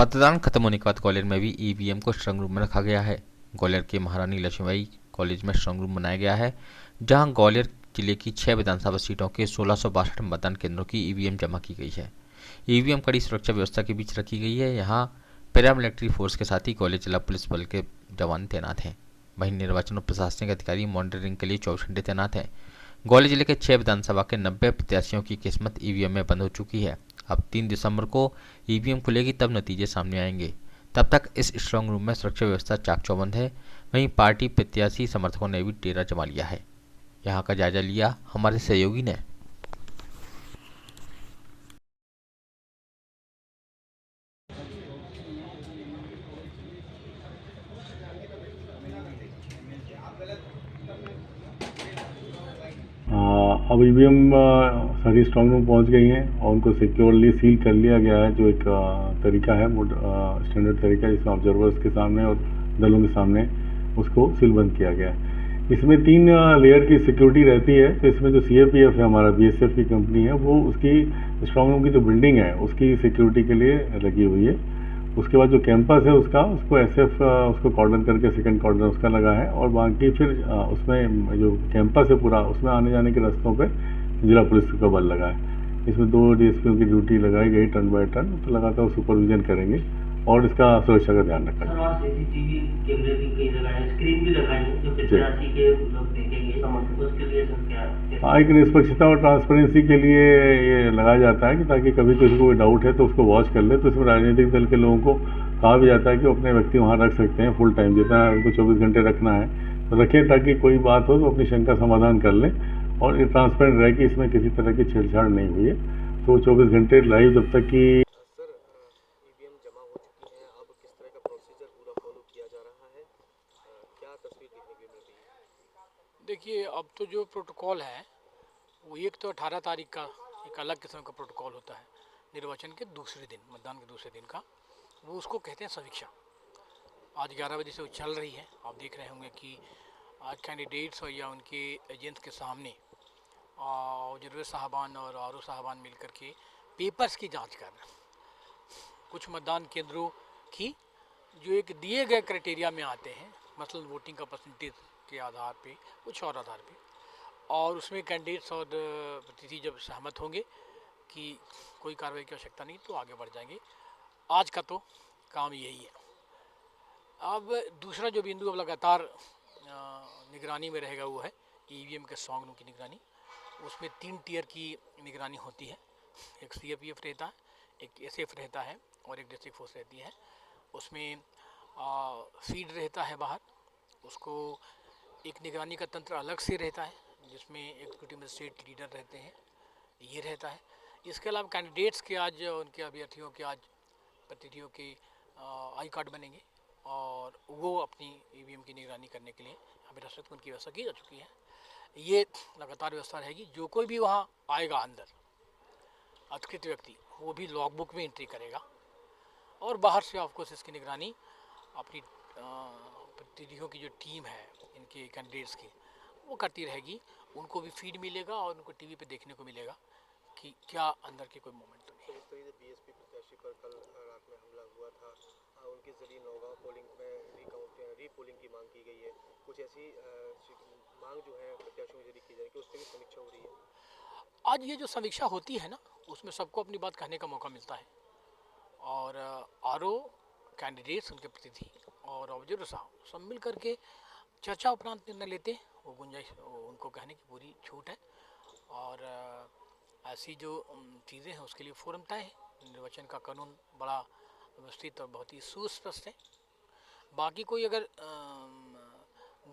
मतदान खत्म होने के बाद ग्वालियर में भी ईवीएम को स्ट्रांग रूम में रखा गया है। ग्वालियर के महारानी लक्ष्मीबाई कॉलेज में स्ट्रांग रूम बनाया गया है, जहां ग्वालियर जिले की 6 विधानसभा सीटों के 1662 मतदान केंद्रों की ईवीएम जमा की गई है। ईवीएम कड़ी सुरक्षा व्यवस्था के बीच रखी गई है। यहाँ पैरामिलिट्री फोर्स के साथ ही ग्वालियर जिला पुलिस बल के जवान तैनात हैं। वहीं निर्वाचन और प्रशासनिक अधिकारी मॉनिटरिंग के लिए 24 घंटे तैनात हैं। ग्वालियर जिले के 6 विधानसभा के 90 प्रत्याशियों की किस्मत ईवीएम में बंद हो चुकी है। अब 3 दिसंबर को ईवीएम खुलेगी, तब नतीजे सामने आएंगे। तब तक इस स्ट्रांग रूम में सुरक्षा व्यवस्था चाक चौबंद है। वहीं पार्टी प्रत्याशी समर्थकों ने भी डेरा जमा लिया है। यहाँ का जायजा लिया हमारे सहयोगी ने। अब ईवीएम सारी स्ट्रांग रूम पहुंच गई हैं और उनको सिक्योरली सील कर लिया गया है, जो एक तरीका है, स्टैंडर्ड तरीका, जिसमें ऑब्जर्वर्स के सामने और दलों के सामने उसको सीलबंद किया गया है। इसमें 3 लेयर की सिक्योरिटी रहती है। तो इसमें जो सीएपीएफ है, हमारा बीएसएफ की कंपनी है, वो उसकी स्ट्रांग रूम की जो बिल्डिंग है उसकी सिक्योरिटी के लिए लगी हुई है। उसके बाद जो कैंपस है उसको एसएफ उसको कॉर्डन करके सेकंड कॉर्डन उसका लगा है, और बाकी फिर उसमें जो कैंपस है पूरा, उसमें आने जाने के रास्तों पे जिला पुलिस का बल लगा है। इसमें 2 डीएसपीओ की ड्यूटी लगाई गई टर्न बाय टर्न, तो लगातार सुपरविजन करेंगे और इसका सुरक्षा का ध्यान रखा जाए। सीसीटीवी कैमरे भी कई जगह है, स्क्रीन भी लगाई है जो प्रत्याशी के लोग देखेंगे, उसके लिए सर क्या? हाँ, एक निष्पक्षता और ट्रांसपेरेंसी के लिए ये लगाया जाता है कि ताकि कभी किसी को कोई डाउट है तो उसको वॉच कर ले। तो इसमें राजनीतिक दल के लोगों को कहा भी जाता है कि अपने व्यक्ति वहाँ रख सकते हैं फुल टाइम, जितना उनको 24 घंटे रखना है तो रखें, ताकि कोई बात हो तो अपनी शंका समाधान कर लें और ये ट्रांसपेरेंट रहे कि इसमें किसी तरह की छेड़छाड़ नहीं हुई है। तो 24 घंटे लाइव जब तक कि सर ईवीएम जमा हो चुकी है, अब किस तरह का प्रोसीजर पूरा फॉलो किया जा रहा है, क्या तस्वीर देखने को मिल रही है? देखिए, अब तो जो प्रोटोकॉल है वो एक तो 18 तारीख का एक अलग किस्म का प्रोटोकॉल होता है, निर्वाचन के दूसरे दिन, मतदान के दूसरे दिन का, वो उसको कहते हैं समीक्षा। आज 11 बजे से वो चल रही है। आप देख रहे होंगे कि आज कैंडिडेट्स और या उनके एजेंट्स के सामने ऑब्जर्वर साहबान और आर ओ साहबान मिल कर के पेपर्स की जांच कर रहे हैं। कुछ मतदान केंद्रों की जो एक दिए गए क्राइटेरिया में आते हैं, मसलन वोटिंग का परसेंटेज के आधार पे, कुछ और आधार पे, और उसमें कैंडिडेट्स और प्रतिनिधि जब सहमत होंगे कि कोई कार्रवाई की आवश्यकता नहीं तो आगे बढ़ जाएंगे। आज का तो काम यही है। अब दूसरा जो बिंदु अब लगातार निगरानी में रहेगा वो है ईवीएम के स्ट्रांग रूम की निगरानी। उसमें 3 टियर की निगरानी होती है। एक सीएपीएफ रहता है, एक एसएफ रहता है और एक डिस्ट्रिक्ट फोर्स रहती है। उसमें फीड रहता है बाहर, उसको एक निगरानी का तंत्र अलग से रहता है जिसमें एग्जीक्यूटिव मजिस्ट्रेट लीडर रहते हैं, ये रहता है। इसके अलावा कैंडिडेट्स के आज, उनके अभ्यर्थियों के आज प्रतिनिधियों के आई कार्ड बनेंगे और वो अपनी ईवीएम की निगरानी करने के लिए अभी राष्ट्रपति उनकी व्यवस्था की जा चुकी है। ये लगातार व्यवस्था रहेगी। जो कोई भी वहाँ आएगा अंदर, अधिकृत व्यक्ति, वो भी लॉग बुक में एंट्री करेगा और बाहर से ऑफकोर्स इसकी निगरानी अपनी प्रतिनिधियों की जो टीम है इनके कैंडिडेट्स की, वो करती रहेगी। उनको भी फीड मिलेगा और उनको टीवी पे देखने को मिलेगा कि क्या अंदर के कोई मोमेंट तो नहीं। जिस तरीके से बीएसपी प्रत्याशी पर कल रात में हमला हुआ था, उनके जरिए नौगांव पोलिंग में रीपोलिंग की मांग की गई है, कुछ ऐसी मांग जो है प्रत्याशियों के जरिए की जा रही है, उससे भी समीक्षा हो रही है। आज ये जो समीक्षा होती है ना, उसमें सबको अपनी बात कहने का मौका मिलता है और आरओ, कैंडिडेट्स, उनके प्रतिनिधि और ऑब्जर्वर साहब सब मिल करके चर्चा उपरांत निर्णय लेते हैं। वो गुंजाइश, उनको कहने की पूरी छूट है और ऐसी जो चीज़ें हैं उसके लिए फोरम तय है। निर्वाचन का कानून बड़ा व्यवस्थित और बहुत ही सुस्पष्ट है। बाकी कोई अगर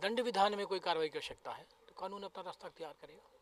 दंड विधान में कोई कार्रवाई की आवश्यकता है तो कानून अपना रास्ता अख्तियार करेगा।